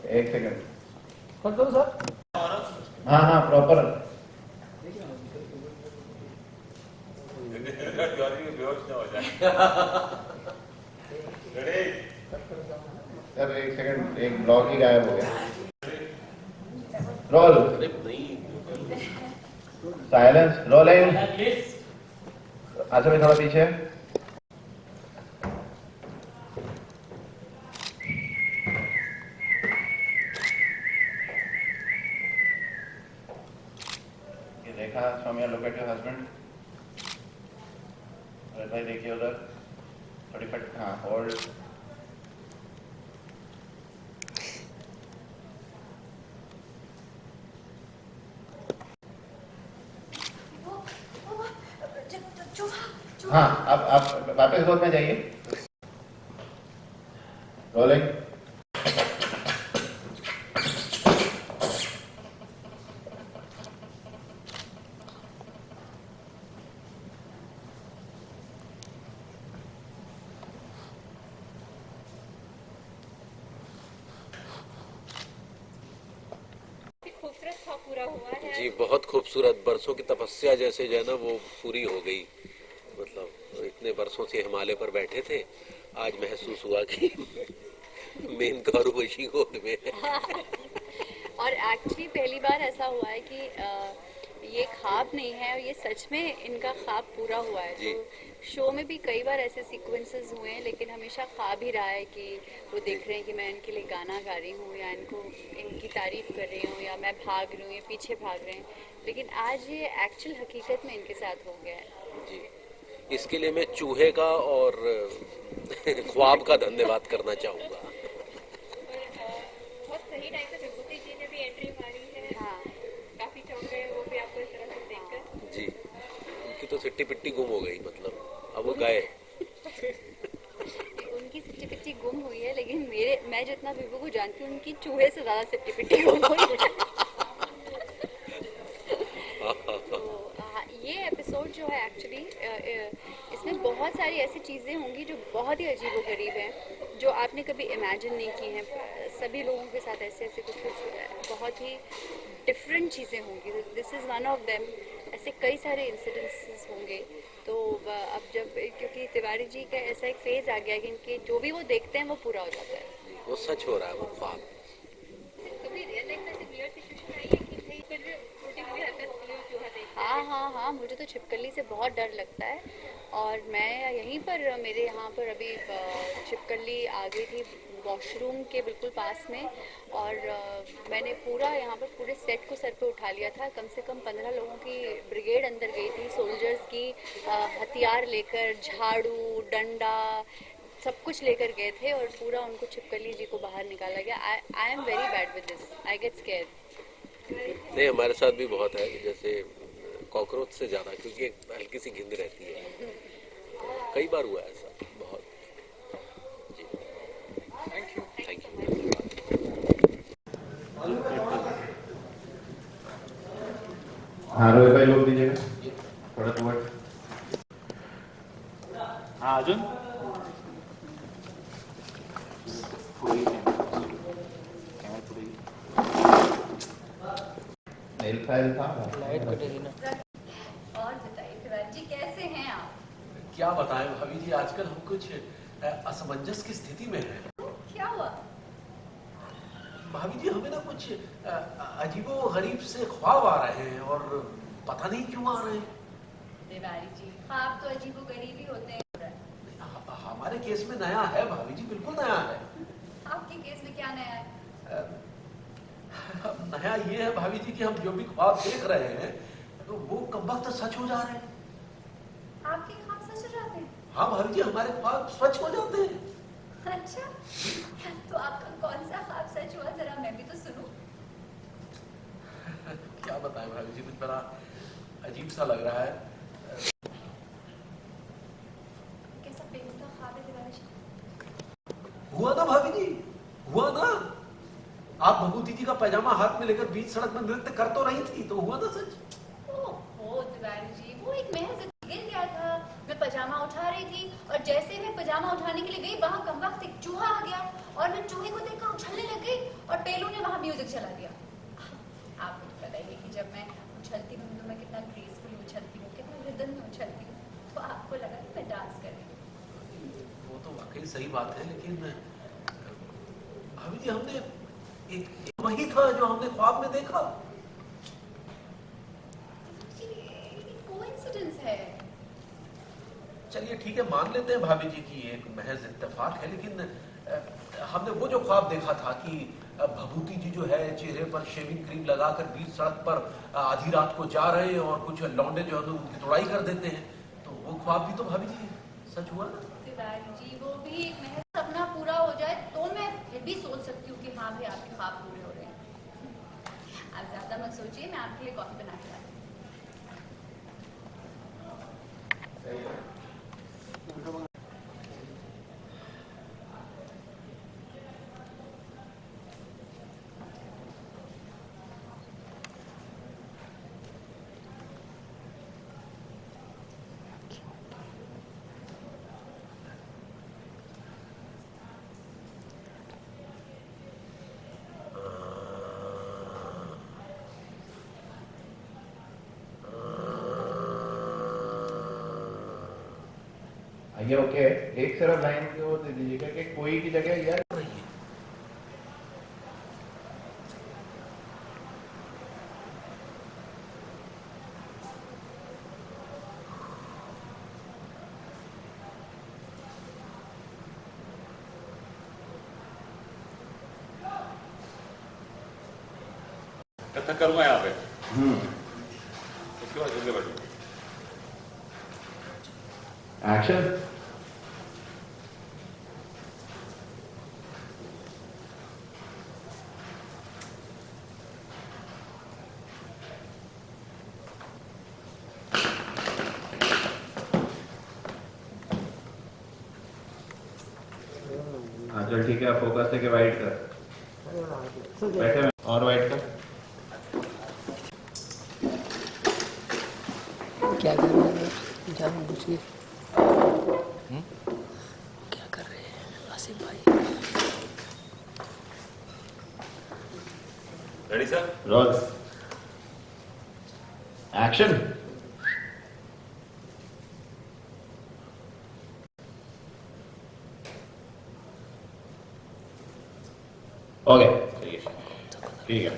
एक second. Cut करो sir. हाँ हाँ प्रॉपर। सर एक सेकंड, एक ब्लॉक ही गायब हो गया। रोल। साइलेंस। रोलिंग। अच्छा भाई थोड़ा पीछे। देखा Saumya, look at your husband. भाई देखिए उधर थोड़ी फट। हाँ होल्ड। हाँ आप वापस रोल में जाइए। रोलिंग। खूबसूरत था, पूरा हुआ है जी, बहुत खूबसूरत। बरसों की तपस्या जैसे जो है ना वो पूरी हो गई। मतलब इतने बरसों से हिमालय पर बैठे थे, आज महसूस हुआ कि मेन कौरवशी गोद में है। और एक्चुअली पहली बार ऐसा हुआ है कि ये ख्वाब नहीं है, ये सच में इनका ख्वाब पूरा हुआ है। जी। तो शो में भी कई बार ऐसे सीक्वेंसेस हुए हैं, लेकिन हमेशा ख्वाब ही रहा है कि वो देख रहे हैं कि मैं इनके लिए गाना गा रही हूँ या इनको इनकी तारीफ कर रही हूँ या मैं भाग रही हूँ, ये पीछे भाग रहे हैं। लेकिन आज ये एक्चुअल हकीकत में इनके साथ हो गया है। जी, इसके लिए मैं चूहे का और ख्वाब का धन्यवाद करना चाहूँगा। बहुत सही टाइम पे विभूति जी ने भी एंट्री मारी है। हाँ, काफी चौंक गए वो भी आपको इस तरह से देखकर। जी, उनकी तो सिट्टी पिट्टी गुम हो गई, मतलब अब वो गए। उनकी सिट्टी पिट्टी गुम हुई है, लेकिन मैं जितना विभू को जानती हूँ, उनकी चूहे से ज्यादा सिट्टी पिट्टी गुम हुई है। ये एपिसोड जो है एक्चुअली इसमें बहुत सारी ऐसी चीज़ें होंगी जो बहुत ही अजीबोगरीब हैं, जो आपने कभी इमेजिन नहीं की हैं। सभी लोगों के साथ ऐसे ऐसे कुछ कुछ बहुत ही डिफरेंट चीज़ें होंगी। This is one of them. ऐसे कई सारे इंसिडेंसेस होंगे। तो अब जब, क्योंकि तिवारी जी का ऐसा एक फेज आ गया कि इनके जो भी वो देखते हैं वो पूरा हो जाता है। वो सच हो रहा है, वो ख्वाब। कभी रियल लाइफ में ऐसे वियर्ड सिचुएशन आई है कि भाई फिर भी उल्टी हुई हरकत हो गई, चूहा देख हाँ हाँ हाँ, मुझे तो छिपकली से बहुत डर लगता है। और मैं यहीं पर, मेरे यहाँ पर अभी छिपकली आ गई थी वॉशरूम के बिल्कुल पास में। और मैंने पूरा यहाँ पर पूरे सेट को सर पे उठा लिया था। कम से कम 15 लोगों की ब्रिगेड अंदर गई थी, सोल्जर्स की, हथियार लेकर, झाड़ू, डंडा, सब कुछ लेकर गए थे और पूरा उनको छिपकली जी को बाहर निकाला गया। I am very bad with this, I get scared. नहीं, हमारे साथ भी बहुत है, जैसे कॉकरोच से ज्यादा, क्योंकि एक हल्की सी गिंद रहती है। कई बार हुआ है ऐसा, बहुत। जी, थैंक यू। हाँ रोहित भाई लोग दीजिएगा थोड़ा थोड़ा। हाँ अर्जुन। नेल फाइल था। लाइट कटेगी ना। और बताइए तिवारी जी, कैसे हैं आप? क्या बताएं भाभी जी, आजकल हम कुछ असमंजस की स्थिति में हैं। क्या हुआ? भाभी जी, हमें ना कुछ अजीबो गरीब से ख्वाब आ रहे हैं और पता नहीं क्यों आ रहे हैं। तिवारी जी, ख्वाब तो अजीबोगरीब ही होते हैं। हमारे केस में नया है भाभी जी, बिल्कुल नया है। आपके केस में क्या नया है? नया ये है भाभी जी कि हम जो भी ख्वाब देख रहे हैं तो वो कब वक्त सच हो जा रहे हैं। आपके ख्वाब सच हो जाते हैं? हाँ भाभी जी, हमारे ख्वाब सच हो जाते हैं। अच्छा, तो आपका कौन सा ख्वाब सच हुआ, जरा मैं भी तो सुनूं। क्या बताएं भाभी जी, कुछ बड़ा अजीब सा लग रहा है। कैसा बेहुदा ख्वाब है तिवारी जी? हुआ ना भाभी जी, हुआ ना। आप भगवती जी का पैजामा हाथ में लेकर बीच सड़क में नृत्य कर तो रही थी, तो हुआ ना सच। ओहो तिवारी जी, वो एक महज गिर गया था। मैं पजामा उठा रही थी और जैसे मैं पजामा उठाने के लिए गई, वहां कम वक्त एक चूहा आ गया और मैं चूहे को देखकर उछलने लग गई और टेलू ने वहाँ म्यूजिक चला दिया। आपको तो पता ही है कि जब मैं उछलती हूँ तो मैं कितना ग्रेसफुली उछलती हूँ, कितना रिदम में उछलती हूँ, तो आपको लगा कि मैं डांस कर रही हूँ। वो तो वाकई सही बात है, लेकिन भाभी जी हमने एक वही था जो हमने ख्वाब में देखा। कोइंसिडेंस है। चलिए ठीक है, मान लेते हैं भाभी जी की एक महज इत्तेफाक है, लेकिन हमने वो जो ख्वाब देखा था कि भभूति जी जो है चेहरे पर शेविंग क्रीम लगाकर बीच सड़क पर आधी रात को जा रहे हैं और कुछ लौंडे जो है उनकी तोड़ाई कर देते हैं, तो वो ख्वाब भी तो भाभी जी सच हुआ ना? तिवारी जी, वो भी एक महज सपना पूरा हो जाए तो मैं फिर भी सोच सकती हूँ कि हाँ भाई आपके ख्वाब पूरे हो रहे हैं। आप ज्यादा मत सोचिए, मैं आपके लिए कॉफी बना के लाती हूँ। ये ओके, एक सिर्फ लाइन की वो दे दीजिएगा कि कोई की जगह यार कथक करूंगा यहाँ पे। उसके बाद जल्दी बैठो। एक्शन। हाँ चल ठीक है, फोकस लेके वाइट कर, बैठे और वाइट कर। क्या कर रहे हैं जान बुझ के? क्या कर रहे हैं आसिफ भाई? Ready sir? Roll action. Okay ठीक है।